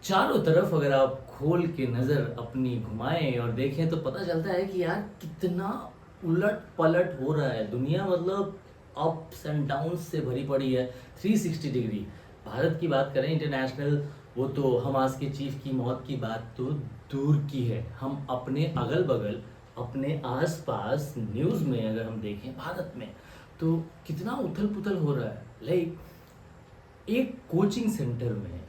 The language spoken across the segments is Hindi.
चारों तरफ अगर आप खोल के नज़र अपनी घुमाएं और देखें तो पता चलता है कि यार कितना उलट पलट हो रहा है दुनिया। मतलब अप्स एंड डाउन्स से भरी पड़ी है। 360 डिग्री। भारत की बात करें इंटरनेशनल, वो तो हमास के चीफ की मौत की बात तो दूर की है। हम अपने अगल बगल अपने आसपास न्यूज़ में अगर हम देखें भारत में तो कितना उथल पुथल हो रहा है। लाइक एक कोचिंग सेंटर में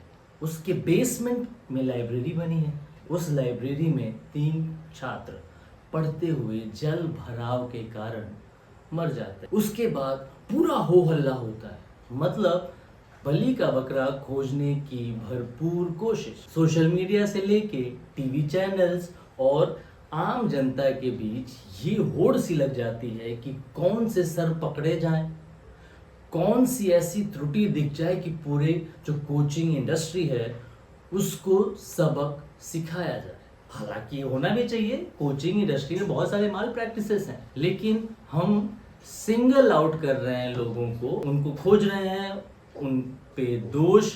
उसके बेसमेंट में लाइब्रेरी बनी है। उस लाइब्रेरी में 3 छात्र पढ़ते हुए जल भराव के कारण मर जाते हैं। उसके बाद पूरा हो हल्ला होता है। मतलब बलि का बकरा खोजने की भरपूर कोशिश सोशल मीडिया से लेके टीवी चैनल्स और आम जनता के बीच ये होड़ सी लग जाती है कि कौन से सर पकड़े जाएं, कौन सी ऐसी त्रुटि दिख जाए कि पूरे जो कोचिंग इंडस्ट्री है उसको सबक सिखाया जाए। हालांकि होना भी चाहिए, कोचिंग इंडस्ट्री में बहुत सारे माल प्रैक्टिसेस हैं, लेकिन हम सिंगल आउट कर रहे हैं लोगों को, उनको खोज रहे हैं, उन पे दोष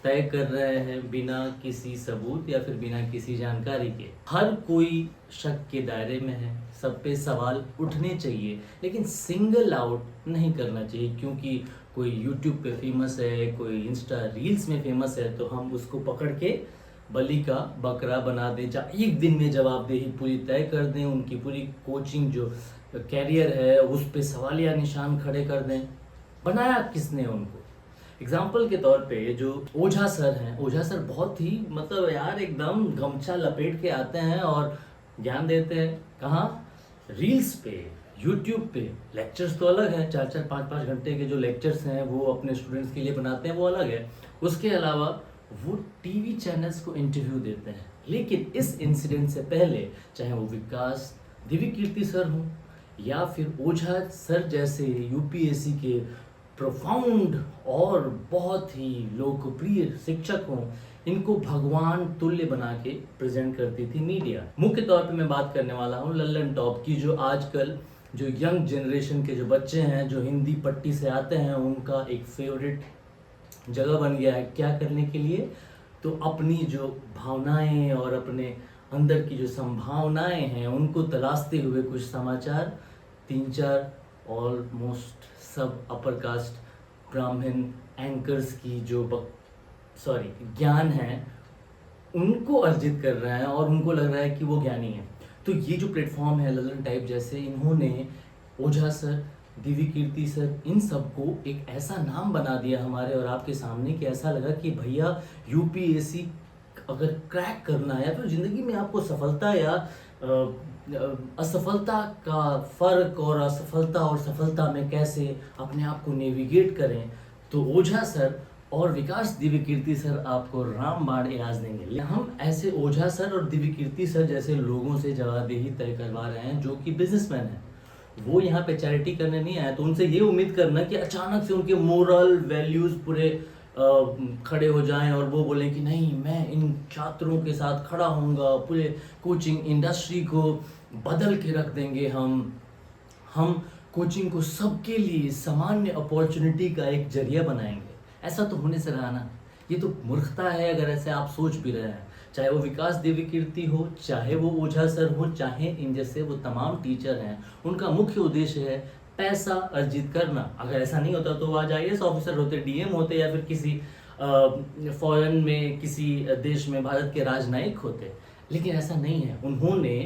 तय कर रहे हैं बिना किसी सबूत या फिर बिना किसी जानकारी के। हर कोई शक के दायरे में है, सब पे सवाल उठने चाहिए, लेकिन सिंगल आउट नहीं करना चाहिए। क्योंकि कोई यूट्यूब पे फेमस है, कोई इंस्टा रील्स में फेमस है, तो हम उसको पकड़ के बलि का बकरा बना दें, एक दिन में जवाबदेही पूरी तय कर दें, उनकी पूरी कोचिंग जो कैरियर है उस पे सवालिया निशान खड़े कर दें। बनाया किसने उनको? एग्जाम्पल के तौर पे जो ओझा सर हैं, ओझा सर बहुत ही मतलब यार एकदम गमछा लपेट के आते हैं और ज्ञान देते हैं। कहाँ? रील्स पे, यूट्यूब पे। लेक्चर्स तो अलग है, 4-4 5-5 घंटे के जो लेक्चर्स हैं वो अपने स्टूडेंट्स के लिए बनाते हैं, वो अलग है। उसके अलावा वो टीवी चैनल्स को इंटरव्यू देते हैं। लेकिन इस इंसिडेंट से पहले चाहे वो विकास दिव्यकीर्ति सर हों या फिर ओझा सर जैसे यूपीएससी के प्रोफाउंड और बहुत ही लोकप्रिय शिक्षक हों, इनको भगवान तुल्य बना के प्रेजेंट करती थी मीडिया। मुख्य तौर पे मैं बात करने वाला हूँ लल्लन टॉप की, जो आजकल जो यंग जनरेशन के जो बच्चे हैं जो हिंदी पट्टी से आते हैं उनका एक फेवरेट जगह बन गया है। क्या करने के लिए? तो अपनी जो भावनाएं और अपने अंदर की जो संभावनाएं हैं उनको तलाशते हुए कुछ समाचार 3-4 ऑलमोस्ट सब अपर कास्ट ब्राह्मण एंकर्स की जो ज्ञान है उनको अर्जित कर रहे हैं और उनको लग रहा है कि वो ज्ञानी है। तो ये जो प्लेटफॉर्म है ललन टाइप जैसे, इन्होंने ओझा सर, दिव्यकीर्ति सर, इन सबको एक ऐसा नाम बना दिया हमारे और आपके सामने कि ऐसा लगा कि भैया यूपीएससी अगर क्रैक करना है तो ज़िंदगी में आपको सफलता या असफलता का फ़र्क और असफलता और सफलता में कैसे अपने आप को नेविगेट करें, तो ओझा सर और विकास दिव्यकीर्ति सर आपको रामबाण इलाज देंगे। हम ऐसे ओझा सर और दिव्यकीर्ति सर जैसे लोगों से जवाबदेही तय करवा रहे हैं जो कि बिजनेसमैन हैं। वो यहाँ पे चैरिटी करने नहीं आए, तो उनसे ये उम्मीद करना कि अचानक से उनके मोरल वैल्यूज़ पूरे खड़े हो जाएं और वो बोलें कि नहीं, मैं इन छात्रों के साथ खड़ा होऊंगा, पूरे कोचिंग इंडस्ट्री को बदल के रख देंगे। हम कोचिंग को सबके लिए सामान्य अपॉर्चुनिटी का एक जरिया बनाएंगे। ऐसा तो होने से रहा ना, ये तो मूर्खता है अगर ऐसे आप सोच भी रहे हैं। चाहे वो विकास दिव्यकीर्ति हो, चाहे वो ओझा सर हो, चाहे इन जैसे वो तमाम टीचर हैं, उनका मुख्य उद्देश्य है पैसा अर्जित करना। अगर ऐसा नहीं होता तो वो आज IAS ऑफिसर होते, डीएम होते या फिर किसी फॉरेन में किसी देश में भारत के राजनयिक होते। लेकिन ऐसा नहीं है, उन्होंने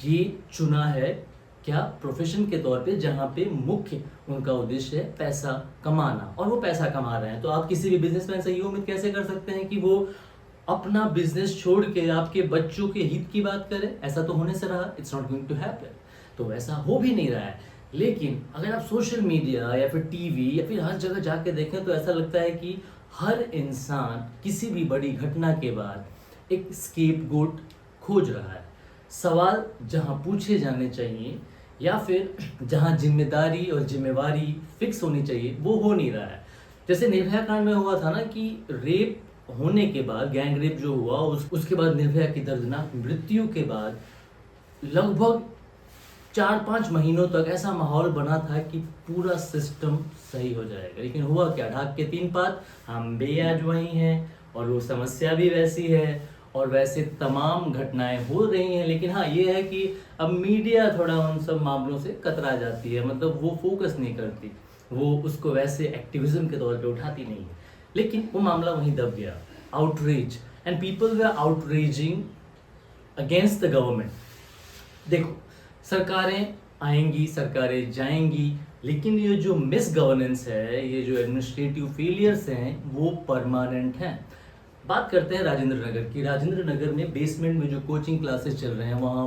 ये चुना है क्या प्रोफेशन के तौर पे जहाँ पे मुख्य उनका उद्देश्य है पैसा कमाना, और वो पैसा कमा रहे हैं। तो आप किसी भी बिजनेसमैन से ये उम्मीद कैसे कर सकते हैं कि वो अपना बिजनेस छोड़ के आपके बच्चों के हित की बात करें? ऐसा तो होने से रहा, it's not going to happen. तो वैसा हो भी नहीं रहा है। लेकिन अगर आप सोशल मीडिया या फिर टीवी या फिर हर जगह जाके देखें तो ऐसा लगता है कि हर इंसान किसी भी बड़ी घटना के बाद एक स्केपगोट खोज रहा है। सवाल जहां पूछे जाने चाहिए या फिर जहां जिम्मेदारी और जिम्मेवारी फिक्स होनी चाहिए वो हो नहीं रहा है। जैसे निर्भया कांड में हुआ था ना कि रेप होने के बाद, गैंग रेप जो हुआ उसके बाद निर्भया की दर्दनाक मृत्यु के बाद लगभग 4-5 महीनों तक ऐसा माहौल बना था कि पूरा सिस्टम सही हो जाएगा। लेकिन हुआ क्या? ढाक के 3 पात, हम बे आज वही हैं, और वो समस्या भी वैसी है और वैसे तमाम घटनाएं हो रही हैं। लेकिन हाँ, ये है कि अब मीडिया थोड़ा उन सब मामलों से कतरा जाती है, मतलब वो फोकस नहीं करती, वो उसको वैसे एक्टिविज्म के तौर पे उठाती नहीं है। लेकिन वो मामला वहीं दब गया, आउटरीच, एंड पीपल वे are outreaching against the government. देखो, सरकारें आएंगी, सरकारें जाएंगी, लेकिन ये जो मिस गवर्नेंस है, ये जो एडमिनिस्ट्रेटिव फेलियर्स हैं, वो परमानेंट हैं। बात करते हैं राजेंद्र नगर की। राजेंद्र नगर में बेसमेंट में जो कोचिंग क्लासेस चल रहे हैं, वहाँ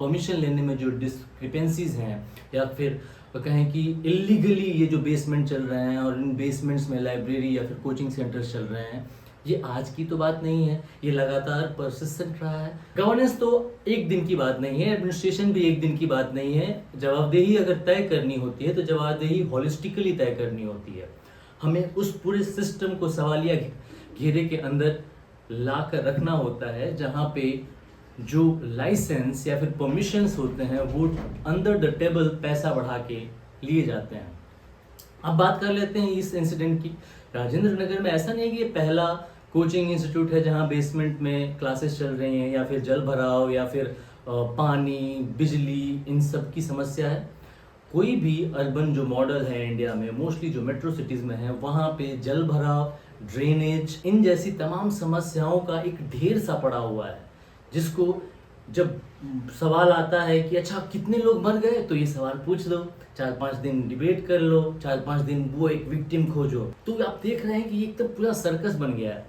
परमिशन लेने में जो डिस्क्रिपेंसीज हैं, या फिर कहें कि इलीगली ये जो बेसमेंट चल रहे हैं और इन बेसमेंट्स में लाइब्रेरी या फिर कोचिंग सेंटर्स चल रहे हैं, ये आज की तो बात नहीं है, ये लगातार परसिस्टेंट रहा है। गवर्नेंस तो एक दिन की बात नहीं है, एडमिनिस्ट्रेशन भी एक दिन की बात नहीं है। जवाबदेही अगर तय करनी होती है तो जवाबदेही होलिस्टिकली तय करनी होती है। हमें उस पूरे सिस्टम को सवालिया घेरे के अंदर ला कर रखना होता है, जहाँ पे जो लाइसेंस या फिर परमिशंस होते हैं वो अंडर द टेबल पैसा बढ़ा के लिए जाते हैं। अब बात कर लेते हैं इस इंसिडेंट की। राजेंद्र नगर में ऐसा नहीं है कि ये पहला कोचिंग इंस्टीट्यूट है जहां बेसमेंट में क्लासेस चल रही हैं, या फिर जल भराव, या फिर पानी, बिजली, इन सब की समस्या है। कोई भी अर्बन जो मॉडल है इंडिया में, मोस्टली जो मेट्रो सिटीज़ में है, वहाँ पे जल भराव, ड्रेनेज, इन जैसी तमाम समस्याओं का एक ढेर सा पड़ा हुआ है, जिसको जब सवाल आता है कि अच्छा कितने लोग मर गए, तो ये सवाल पूछ लो, 4-5 दिन डिबेट कर लो, 4-5 दिन वो एक विक्टिम खोजो। तो आप देख रहे हैं कि एक तो पूरा सर्कस बन गया है।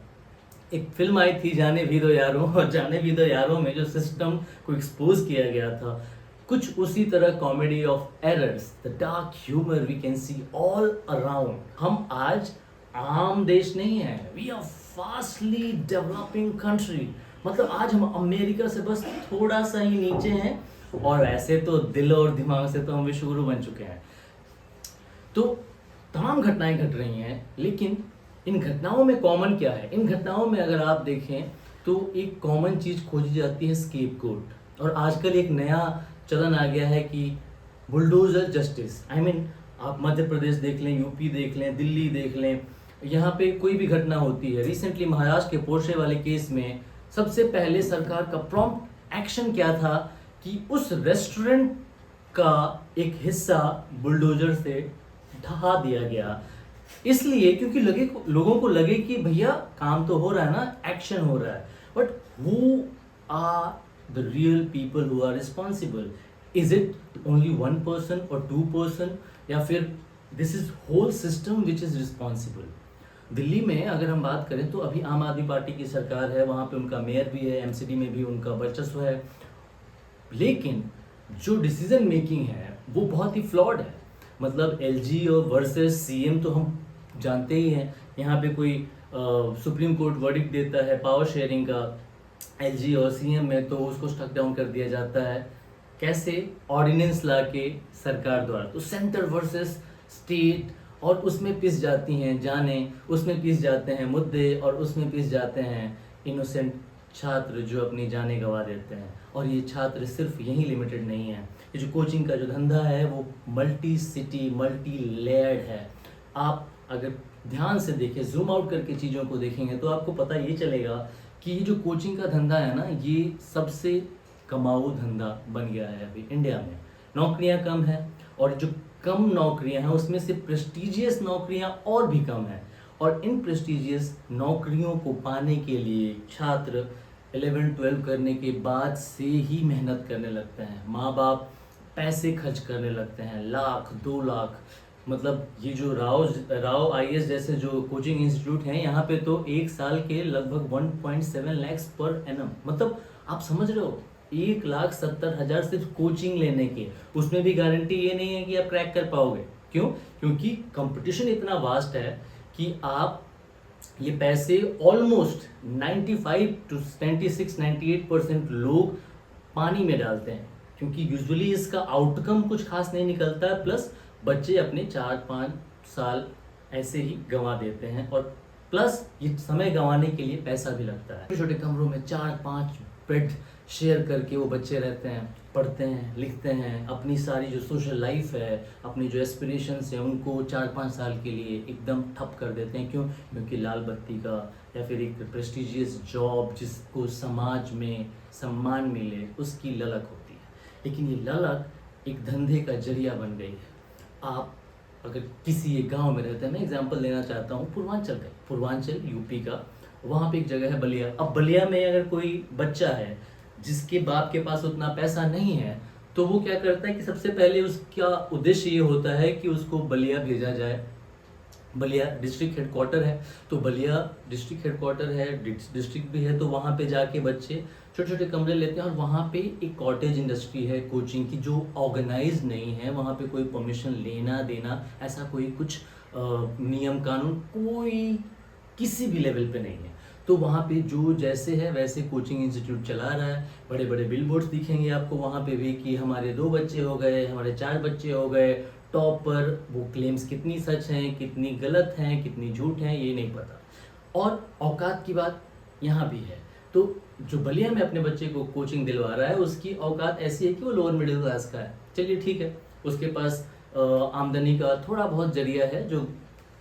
एक फिल्म आई थी जाने भी दो यारों, और जाने भी दो यारों में जो सिस्टम को एक्सपोज किया गया था, कुछ उसी तरह comedy of errors, the dark humour we can see all around. हम आज आम देश नहीं है, we are fastly developing country. मतलब आज हम अमेरिका से बस थोड़ा सा ही नीचे हैं, और ऐसे तो दिल और दिमाग से तो हम विश्वगुरु बन चुके हैं। तो तमाम घटनाएं घट रही हैं, लेकिन इन घटनाओं में कॉमन क्या है? इन घटनाओं में अगर आप देखें तो एक कॉमन चीज खोजी जाती है, स्केपगोट। और आजकल एक नया चलन आ गया है कि बुलडोजर जस्टिस। आई मीन, आप मध्य प्रदेश देख लें, यूपी देख लें, दिल्ली देख लें, यहाँ पे कोई भी घटना होती है। रिसेंटली महाराष्ट्र के पोर्शे वाले केस में सबसे पहले सरकार का प्रॉम्प्ट एक्शन क्या था कि उस रेस्टोरेंट का एक हिस्सा बुलडोजर से ढहा दिया गया, इसलिए क्योंकि लोगों को लगे कि भैया काम तो हो रहा है ना, एक्शन हो रहा है, but who are the real people who are responsible? Is it only 1 person और 2 person, या फिर this is whole system which is responsible? Delhi में अगर हम बात करें तो अभी आम आदमी पार्टी की सरकार है, वहाँ पे उनका मेयर भी है, एमसीडी में भी उनका वर्चस्व है, लेकिन जो डिसीजन मेकिंग है वो बहुत ही फ्लॉड है। मतलब एलजी और वर्सेस सीएम तो हम जानते ही हैं। यहाँ पे कोई सुप्रीम कोर्ट वर्डिक्ट देता है पावर शेयरिंग का एलजी और सीएम में, तो उसको स्टक डाउन कर दिया जाता है। कैसे? ऑर्डिनेंस ला के सरकार द्वारा। तो सेंटर वर्सेस स्टेट, और उसमें पिस जाती हैं जानें, उसमें पिस जाते हैं मुद्दे, और उसमें पिस जाते हैं इनोसेंट छात्र जो अपनी जानें गंवा देते हैं। और ये छात्र सिर्फ यहीं लिमिटेड नहीं है, ये जो कोचिंग का जो धंधा है वो मल्टी सिटी, मल्टी लेयर्ड है। आप अगर ध्यान से देखें, जूम आउट करके चीज़ों को देखेंगे तो आपको पता ये चलेगा कि ये जो कोचिंग का धंधा है ना, ये सबसे कमाऊ धंधा बन गया है अभी इंडिया में। नौकरियां कम हैं, और जो कम नौकरियां हैं उसमें से प्रेस्टिजियस नौकरियां और भी कम हैं। और इन प्रेस्टिजियस नौकरियों को पाने के लिए छात्र 11-12 करने के बाद से ही मेहनत करने लगते हैं। माँ बाप पैसे खर्च करने लगते हैं, 1,00,000 2 लाख। मतलब ये जो राव आईएएस जैसे जो कोचिंग इंस्टीट्यूट हैं, यहाँ पे तो एक साल के लगभग 1.7 लाख पर एनम। मतलब आप समझ रहे हो, 1,70,000 सिर्फ कोचिंग लेने के। उसमें भी गारंटी ये नहीं है कि आप क्रैक कर पाओगे। क्यों? क्योंकि कंपटीशन इतना वास्ट है कि आप ये पैसे ऑलमोस्ट 95 to 96-98% लोग पानी में डालते हैं, क्योंकि यूजुअली इसका आउटकम कुछ खास नहीं निकलता है। प्लस बच्चे अपने 4-5 साल ऐसे ही गंवा देते हैं, और प्लस ये समय गंवाने के लिए पैसा भी लगता है। छोटे छोटे कमरों में 4-5 बेड शेयर करके वो बच्चे रहते हैं, पढ़ते हैं, लिखते हैं, अपनी सारी जो सोशल लाइफ है, अपनी जो एस्पिरेशंस हैं, उनको 4-5 साल के लिए एकदम ठप कर देते हैं। क्यों? क्योंकि लाल बत्ती का या फिर एक प्रेस्टिजियस जॉब जिसको समाज में सम्मान मिले, उसकी ललक होती है। लेकिन ये ललक एक धंधे का जरिया बन गई है। आप अगर किसी एक गांव में रहते हैं, मैं एग्जांपल देना चाहता हूँ पूर्वांचल का, पूर्वांचल यूपी का, वहाँ पे एक जगह है बलिया। अब बलिया में अगर कोई बच्चा है जिसके बाप के पास उतना पैसा नहीं है, तो वो क्या करता है कि सबसे पहले उसका उद्देश्य ये होता है कि उसको बलिया भेजा जाए। बलिया डिस्ट्रिक्ट हेडक्वार्टर है, तो बलिया डिस्ट्रिक्ट हेडक्वार्टर है, डिस्ट्रिक्ट भी है, तो वहाँ पे जाके बच्चे छोटे छोटे कमरे लेते हैं और वहाँ पे एक कॉटेज इंडस्ट्री है कोचिंग की जो ऑर्गेनाइज नहीं है। वहाँ पे कोई परमिशन लेना देना ऐसा कोई कुछ नियम कानून कोई किसी भी लेवल पे नहीं है। तो वहाँ पे जो जैसे है वैसे कोचिंग इंस्टीट्यूट चला रहा है। बड़े बड़े बिलबोर्ड्स दिखेंगे आपको वहाँ पे भी कि हमारे 2 बच्चे हो गए, हमारे 4 बच्चे हो गए टॉप पर। वो क्लेम्स कितनी सच हैं, कितनी गलत हैं, कितनी झूठ हैं, ये नहीं पता। और औकात की बात यहाँ भी है। तो जो बलिया में अपने बच्चे को कोचिंग दिलवा रहा है उसकी औकात ऐसी है कि वो लोअर मिडिल क्लास का है। चलिए ठीक है, उसके पास आमदनी का थोड़ा बहुत जरिया है जो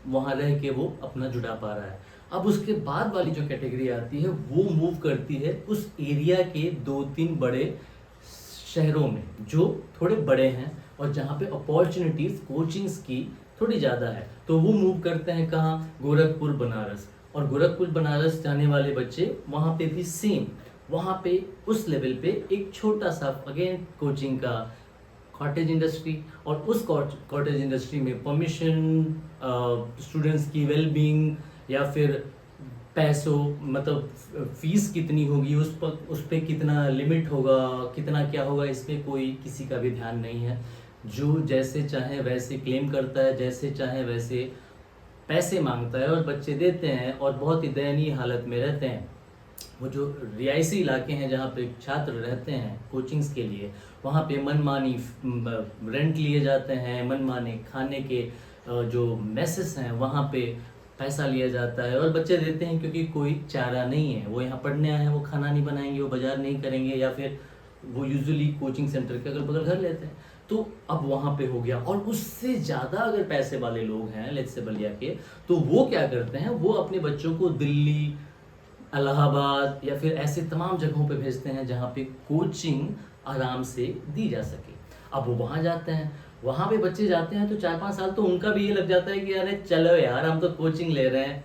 वहाँ रह के वो अपना जुटा पा रहा है। अब उसके बाद वाली जो कैटेगरी आती है वो मूव करती है उस एरिया के 2-3 बड़े शहरों में जो थोड़े बड़े हैं और जहाँ पे अपॉर्चुनिटीज कोचिंग्स की थोड़ी ज़्यादा है। तो वो मूव करते हैं कहाँ, गोरखपुर बनारस। और गोरखपुर बनारस जाने वाले बच्चे वहाँ पे भी सेम, वहाँ पे उस लेवल पे एक छोटा सा अगेन कोचिंग का कॉटेज इंडस्ट्री, और उस कॉटेज इंडस्ट्री में परमिशन, स्टूडेंट्स की वेलबींग या फिर पैसों मतलब फीस कितनी होगी, उस पर कितना लिमिट होगा, कितना क्या होगा, इस पर कोई किसी का भी ध्यान नहीं है। जो जैसे चाहे वैसे क्लेम करता है, जैसे चाहे वैसे पैसे मांगता है और बच्चे देते हैं और बहुत ही दयनीय हालत में रहते हैं। वो जो रियायती इलाके हैं जहाँ पे छात्र रहते हैं कोचिंग्स के लिए, वहाँ पे मनमानी रेंट लिए जाते हैं, मनमाने खाने के जो मेसेस हैं वहाँ पे पैसा लिया जाता है और बच्चे देते हैं क्योंकि कोई चारा नहीं है। वो यहाँ पढ़ने आए हैं, वो खाना नहीं बनाएंगे, वो बाजार नहीं करेंगे, या फिर वो यूजुअली कोचिंग सेंटर के अगल बगल घर लेते हैं। तो अब वहाँ पे हो गया। और उससे ज़्यादा अगर पैसे वाले लोग हैं लेट्स से बलिया के, तो वो क्या करते हैं, वो अपने बच्चों को दिल्ली, इलाहाबाद या फिर ऐसे तमाम जगहों पे भेजते हैं जहाँ पे कोचिंग आराम से दी जा सके। अब वो वहाँ जाते हैं, वहाँ पे बच्चे जाते हैं तो 4-5 साल तो उनका भी ये लग जाता है कि अरे चलो यार हम तो कोचिंग ले रहे हैं,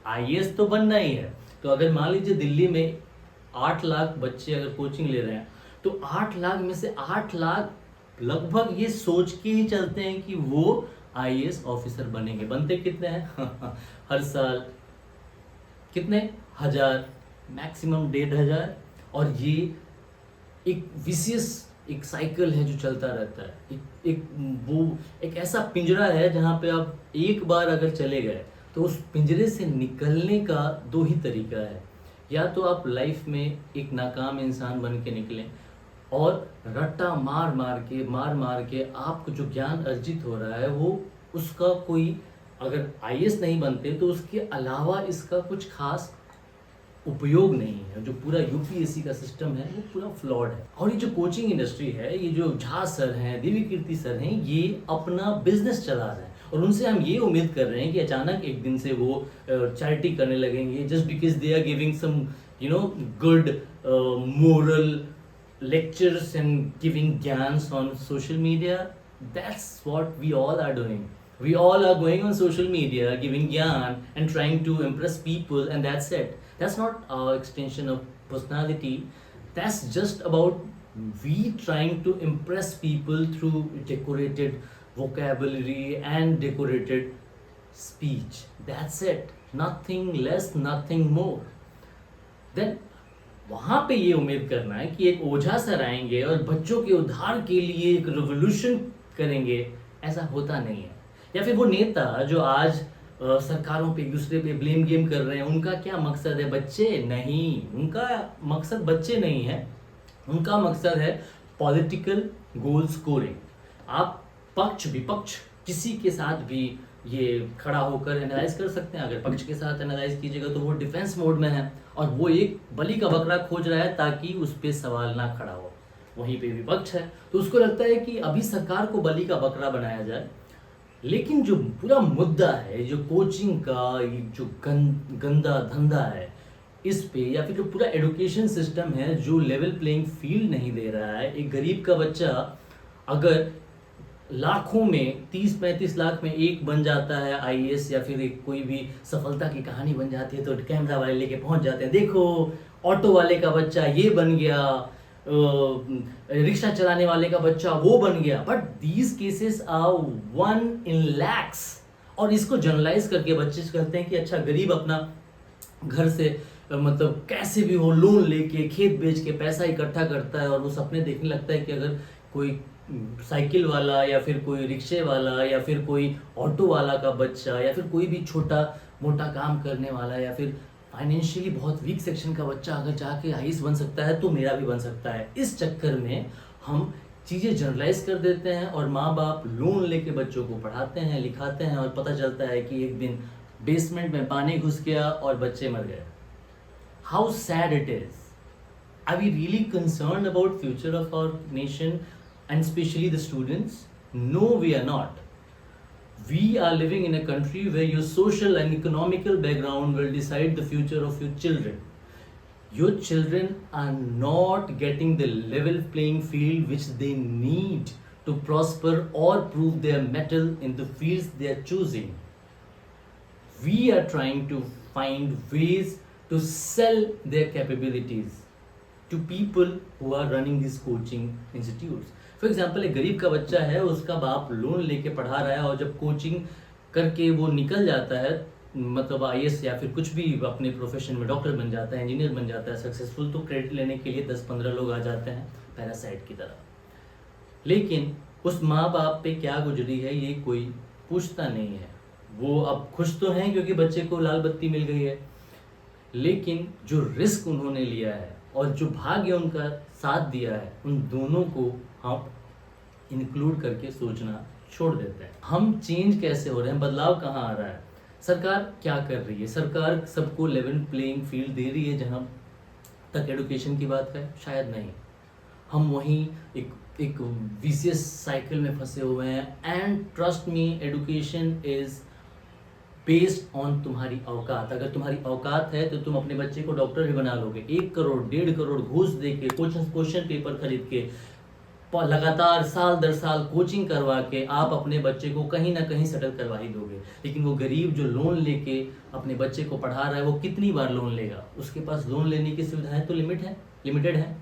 आईएएस तो बनना ही है। तो अगर मान लीजिए दिल्ली में 8 लाख बच्चे अगर कोचिंग ले रहे हैं, तो 8 लाख में से 8 लाख लगभग ये सोच के ही चलते हैं कि वो आईएएस ऑफिसर बनेंगे। बनते कितने हैं हर साल कितने 1000, मैक्सिमम 1500। और ये एक विशियस एक साइकिल है जो चलता रहता है। एक ऐसा पिंजरा है जहाँ पे आप एक बार अगर चले गए तो उस पिंजरे से निकलने का 2 ही तरीका है। या तो आप लाइफ में एक नाकाम इंसान बन के निकलें और रट्टा मार मार के आपको जो ज्ञान अर्जित हो रहा है वो उसका कोई, अगर आईएएस नहीं बनते तो उसके अलावा इसका कुछ खास उपयोग नहीं है। जो पूरा यूपीएससी का सिस्टम है वो पूरा फ्लॉड है। और ये जो कोचिंग इंडस्ट्री है, ये जो झा सर हैं, देवी कीर्ति सर हैं, ये अपना बिजनेस चला रहे हैं और उनसे हम ये उम्मीद कर रहे हैं कि अचानक एक दिन से वो चैरिटी करने लगेंगे just because they are giving some good moral lectures and giving gyans on social media. That's what we all are doing. We all are going on social media giving gyan and trying to impress people, and that's it. That's not our extension of personality. That's just about we trying to impress people through decorated vocabulary and decorated speech. That's it. Nothing less, nothing more. Then वहाँ पे ये उम्मीद करना है कि एक ओझा सर आएंगे और बच्चों के उद्धार के लिए एक रेवोल्यूशन करेंगे, ऐसा होता नहीं है। या फिर वो नेता जो आज सरकारों पे एक दूसरे पे ब्लेम गेम कर रहे हैं, उनका क्या मकसद है, बच्चे नहीं, उनका मकसद बच्चे नहीं है, उनका मकसद है पॉलिटिकल गोल स्कोरिंग। आप पक्ष विपक्ष किसी के साथ भी ये खड़ा होकर एनालाइज कर सकते हैं। अगर पक्ष के साथ एनालाइज कीजिएगा तो वो डिफेंस मोड में है और वो एक बलि का बकरा खोज रहा है ताकि उस पर सवाल ना खड़ा हो। वहीं पे विपक्ष है तो उसको लगता है कि अभी सरकार को बलि का बकरा बनाया जाए, लेकिन जो पूरा मुद्दा है, जो कोचिंग का ये जो गंदा धंधा है इस पे, या फिर जो पूरा एजुकेशन सिस्टम है जो लेवल प्लेइंग फील्ड नहीं दे रहा है। एक गरीब का बच्चा अगर लाखों में 30-35 लाख में एक बन जाता है आईएएस, या फिर एक कोई भी सफलता की कहानी बन जाती है, तो कैमरा वाले लेके पहुंच जाते हैं, देखो ऑटो वाले का बच्चा ये बन गया, रिक्शा चलाने वाले का बच्चा वो बन गया। But these cases are 1 in lakhs। और इसको जनरलाइज करके बच्चे कहते हैं कि अच्छा गरीब अपना घर से मतलब कैसे भी हो लोन लेके खेत बेच के पैसा इकट्ठा करता है, और वो सपने देखने लगता है कि अगर कोई साइकिल वाला या फिर कोई रिक्शे वाला या फिर कोई ऑटो वाला का बच्चा या फिर कोई भी छोटा मोटा काम करने वाला या फिर फाइनेंशियली बहुत वीक सेक्शन का बच्चा अगर जाके आईएएस बन सकता है तो मेरा भी बन सकता है। इस चक्कर में हम चीज़ें जनरलाइज कर देते हैं और माँ बाप लोन लेके बच्चों को पढ़ाते हैं लिखाते हैं, और पता चलता है कि एक दिन बेसमेंट में पानी घुस गया और बच्चे मर गए। How sad it is. Are we really concerned about future of our nation and especially the students? No, we are not. We are living in a country where your social and economical background will decide the future of your children. Your children are not getting the level playing field which they need to prosper or prove their mettle in the fields they are choosing. We are trying to find ways to sell their capabilities to people who are running these coaching institutes. For example, एक गरीब का बच्चा है, उसका बाप लोन लेके पढ़ा रहा है, और जब कोचिंग करके वो निकल जाता है, मतलब आईएएस या फिर कुछ भी अपने प्रोफेशन में डॉक्टर बन जाता है, इंजीनियर बन जाता है सक्सेसफुल, तो क्रेडिट लेने के लिए 10-15 लोग आ जाते हैं पैरासाइट की तरह। लेकिन उस माँ बाप पे क्या गुजरी है ये कोई पूछता नहीं है। वो अब खुश तो हैं क्योंकि बच्चे को लाल बत्ती मिल गई है, लेकिन जो रिस्क उन्होंने लिया है और जो भाग्य उनका साथ दिया है, उन दोनों को हम इंक्लूड करके सोचना छोड़ देते हैं। हम चेंज कैसे हो रहे हैं, बदलाव कहाँ आ रहा है, सरकार क्या कर रही है? सरकार सबको लेवल प्लेइंग फील्ड दे रही है जहाँ तक एजुकेशन की बात है? शायद नहीं। हम वहीं एक विशियस साइकिल में फंसे हुए हैं। And trust me, education is based on तुम्हारी औकात। अगर तुम्हारी औकात है तो तुम अपने बच्चे को डॉक्टर भी बना लोगे। 1 करोड़ 1.5 करोड़ घूस दे के क्वेश्चन पेपर खरीद के लगातार साल दर साल कोचिंग करवा के आप अपने बच्चे को कहीं ना कहीं सेटल करवा ही दोगे। लेकिन वो गरीब जो लोन लेके अपने बच्चे को पढ़ा रहा है, वो कितनी बार लोन लेगा? उसके पास लोन लेने की सुविधाएं तो लिमिटेड है।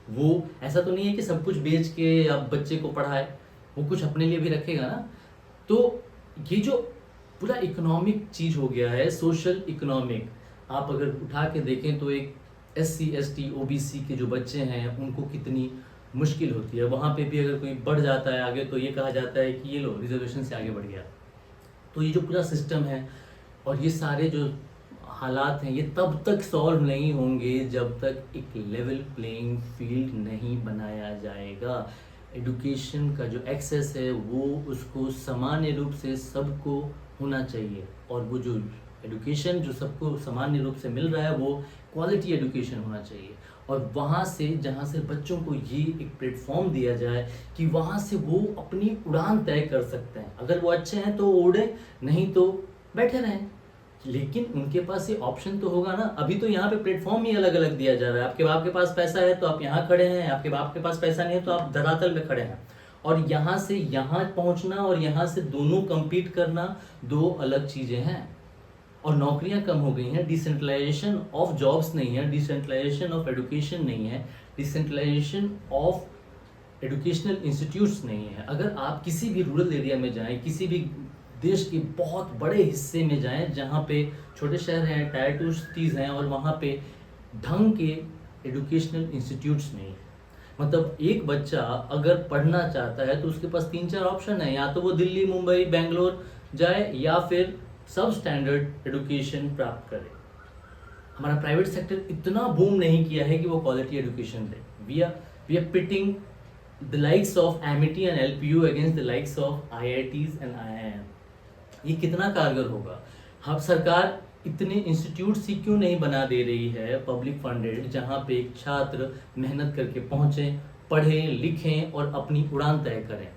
वो ऐसा तो नहीं है कि सब कुछ बेच के अब बच्चे को पढ़ाए, वो कुछ अपने लिए भी रखेगा ना। तो ये जो पूरा इकोनॉमिक चीज हो गया है, सोशल इकोनॉमिक, आप अगर उठा के देखें तो एक SC ST OBC के जो बच्चे हैं उनको कितनी मुश्किल होती है। वहाँ पे भी अगर कोई बढ़ जाता है आगे तो ये कहा जाता है कि ये लो रिजर्वेशन से आगे बढ़ गया। तो ये जो पूरा सिस्टम है और ये सारे जो हालात हैं, ये तब तक सॉल्व नहीं होंगे जब तक एक लेवल प्लेइंग फील्ड नहीं बनाया जाएगा। एजुकेशन का जो एक्सेस है वो उसको सामान्य रूप से सबको होना चाहिए, और वो जो एजुकेशन जो सबको सामान्य रूप से मिल रहा है वो क्वालिटी एजुकेशन होना चाहिए। और वहाँ से जहाँ से बच्चों को ये एक प्लेटफॉर्म दिया जाए कि वहाँ से वो अपनी उड़ान तय कर सकते हैं। अगर वो अच्छे हैं तो उड़े, नहीं तो बैठे रहें, लेकिन उनके पास ये ऑप्शन तो होगा ना। अभी तो यहाँ पे प्लेटफॉर्म ही अलग अलग दिया जा रहा है। आपके बाप के पास पैसा है तो आप यहाँ खड़े हैं, आपके बाप के पास पैसा नहीं है तो आप धरातल में खड़े हैं। और यहाँ से यहाँ पहुँचना और यहाँ से दोनों compete करना 2 अलग चीज़ें हैं। और नौकरियाँ कम हो गई हैं, डिसेंट्रलाइजेशन ऑफ जॉब्स नहीं है, डिसेंट्रलाइजेशन ऑफ एजुकेशन नहीं है, डिसेंट्रलाइजेशन ऑफ एजुकेशनल इंस्टीट्यूट्स नहीं है। अगर आप किसी भी रूरल एरिया में जाएं, किसी भी देश के बहुत बड़े हिस्से में जाएं जहाँ पे छोटे शहर हैं, टायर 2 सिटीज़ हैं, और वहाँ पे ढंग के एजुकेशनल इंस्टीट्यूट्स नहीं है। मतलब एक बच्चा अगर पढ़ना चाहता है तो उसके पास 3-4 ऑप्शन है, या तो वो दिल्ली, मुंबई, बेंगलोर जाए या फिर सब स्टैंडर्ड एजुकेशन प्राप्त करे। हमारा प्राइवेट सेक्टर इतना बूम नहीं किया है कि वो क्वालिटी एजुकेशन दे। We are pitting the likes of Amity and LPU against the likes of IITs and IIM। ये कितना कारगर होगा? हम सरकार इतने इंस्टीट्यूट्स ही क्यों नहीं बना दे रही है पब्लिक फंडेड, जहाँ पे एक छात्र मेहनत करके पहुँचे, पढ़ें लिखें और अपनी उड़ान तय करें।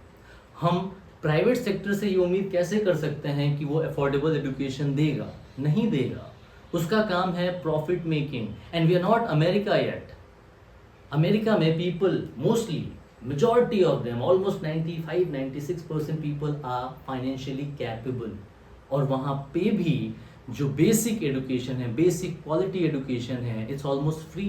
हम प्राइवेट सेक्टर से ये उम्मीद कैसे कर सकते हैं कि वो अफोर्डेबल एजुकेशन देगा? नहीं देगा। उसका काम है profit making, and we are not America yet. America में people mostly majority of them, almost 95-96% people are financially capable, और वहाँ पे भी जो बेसिक एजुकेशन है, बेसिक क्वालिटी एजुकेशन है, इट्स ऑलमोस्ट फ्री।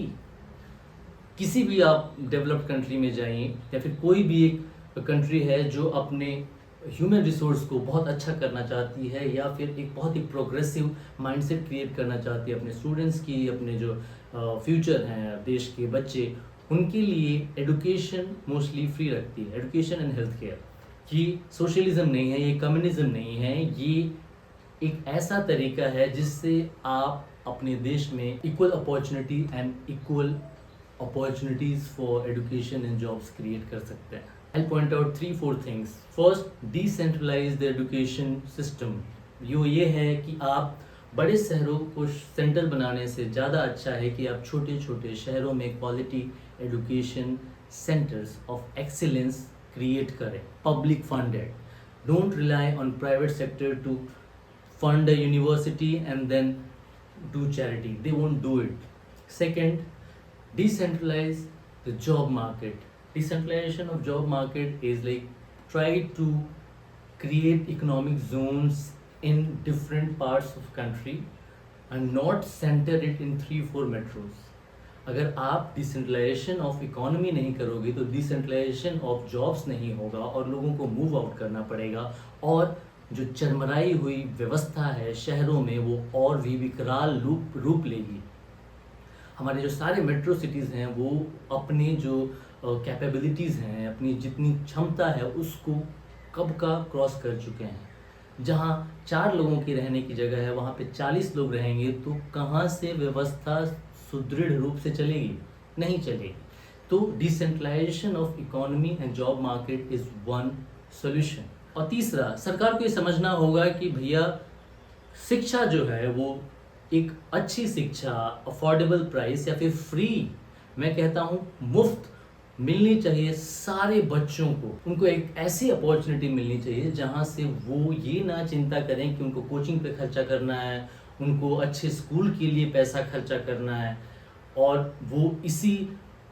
किसी भी आप डेवलप्ड कंट्री में जाइए, या फिर कोई भी एक कंट्री है जो अपने ह्यूमन रिसोर्स को बहुत अच्छा करना चाहती है, या फिर एक बहुत ही प्रोग्रेसिव माइंडसेट क्रिएट करना चाहती है अपने स्टूडेंट्स की, अपने जो फ्यूचर हैं देश के बच्चे, उनके लिए एजुकेशन मोस्टली फ्री रखती है। एजुकेशन एंड हेल्थ केयर, ये सोशलिज्म नहीं है, ये कम्युनिज्म नहीं है, ये एक ऐसा तरीका है जिससे आप अपने देश में equal opportunity and equal opportunities for education and jobs create कर सकते हैं। I'll point out 3-4 things. First, decentralize the education system. ये है कि आप बड़े शहरों को सेंटर बनाने से ज़्यादा अच्छा है कि आप छोटे छोटे शहरों में quality education centres of excellence create करें, public funded. Don't rely on private sector to fund a university and then do charity. They won't do it. Second, decentralize the job market. Decentralization of job market is like try to create economic zones in different parts of country and not center it in 3-4 metros. अगर आप डिसेंट्रलाइजेशन ऑफ इकोनॉमी नहीं करोगे तो डिसेंट्रलाइजेशन ऑफ जॉब्स नहीं होगा और लोगों को मूव आउट करना पड़ेगा, और जो चरमराई हुई व्यवस्था है शहरों में वो और भी विकराल रूप लेगी। हमारे जो सारे मेट्रो सिटीज़ हैं वो अपने जो कैपेबिलिटीज़ हैं, अपनी जितनी क्षमता है उसको कब का क्रॉस कर चुके हैं। जहाँ 4 लोगों की रहने की जगह है वहाँ पे 40 लोग रहेंगे, तो कहाँ से व्यवस्था सुदृढ़ रूप से चलेगी? नहीं चलेगी। तो decentralisation of economy and job market is one solution. और तीसरा, सरकार को ये समझना होगा कि भैया शिक्षा जो है वो एक अच्छी शिक्षा अफोर्डेबल प्राइस या फिर फ्री, मैं कहता हूँ मुफ्त मिलनी चाहिए सारे बच्चों को। उनको एक ऐसी अपॉर्चुनिटी मिलनी चाहिए जहाँ से वो ये ना चिंता करें कि उनको कोचिंग पे खर्चा करना है, उनको अच्छे स्कूल के लिए पैसा खर्चा करना है, और वो इसी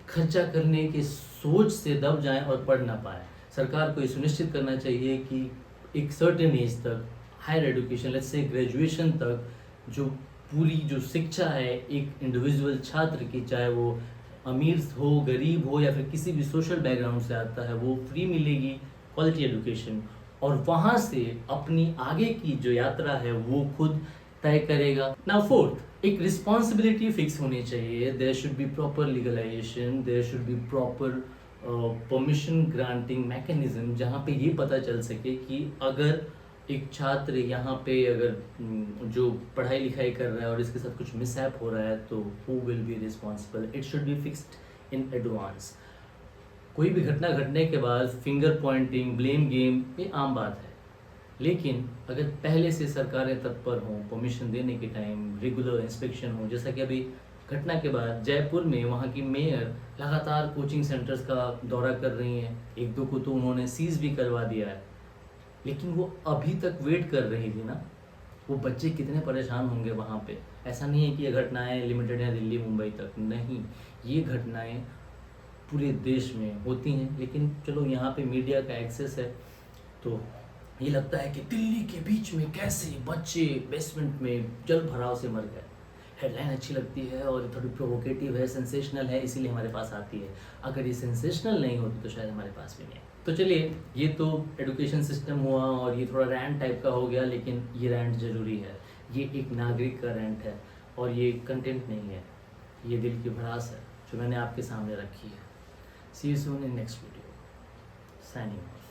खर्चा करने के सोच से दब जाएं और पढ़ ना पाए। सरकार को ये सुनिश्चित करना चाहिए कि एक सर्टेन एज तक higher education, let's say graduation तक, जो पूरी जो शिक्षा है एक इंडिविजुअल छात्र की, चाहे वो अमीर हो, गरीब हो, या फिर किसी भी सोशल बैकग्राउंड से आता है, वो फ्री मिलेगी क्वालिटी एजुकेशन, और वहाँ से अपनी आगे की जो यात्रा है वो खुद तय करेगा। नाउ फोर्थ, एक रिस्पॉन्सिबिलिटी फिक्स होनी चाहिए। There should be proper legalisation, there should be proper permission granting mechanism, जहाँ पे ये पता चल सके कि अगर एक छात्र यहाँ पे अगर जो पढ़ाई लिखाई कर रहा है और इसके साथ कुछ मिसहैप हो रहा है तो who will be responsible. It should be fixed in advance. कोई भी घटना घटने के बाद फिंगर पॉइंटिंग, ब्लेम गेम, ये आम बात है, लेकिन अगर पहले से सरकारें तत्पर हों, परमिशन देने के टाइम रेगुलर इंस्पेक्शन हो, जैसा कि अभी घटना के बाद जयपुर में वहाँ की मेयर लगातार कोचिंग सेंटर्स का दौरा कर रही हैं, 1-2 को तो उन्होंने सीज भी करवा दिया है, लेकिन वो अभी तक वेट कर रही थी ना। वो बच्चे कितने परेशान होंगे वहाँ पे। ऐसा नहीं है कि ये घटनाएं लिमिटेड हैं दिल्ली मुंबई तक, नहीं, ये घटनाएं पूरे देश में होती हैं, लेकिन चलो यहाँ पे मीडिया का एक्सेस है तो ये लगता है कि दिल्ली के बीच में कैसे बच्चे बेसमेंट में जल भराव से मर गए। हेडलाइन अच्छी लगती है और थोड़ी प्रोवोकेटिव है, सेंसेशनल है, इसीलिए हमारे पास आती है। अगर ये सेंसेशनल नहीं होती तो शायद हमारे पास भी नहीं है। तो चलिए, ये तो एजुकेशन सिस्टम हुआ और ये थोड़ा रैंट टाइप का हो गया, लेकिन ये रैंट ज़रूरी है। ये एक नागरिक का रैंट है और ये कंटेंट नहीं है, ये दिल की भड़ास है जो मैंने आपके सामने रखी है। See you soon in next video. Signing of.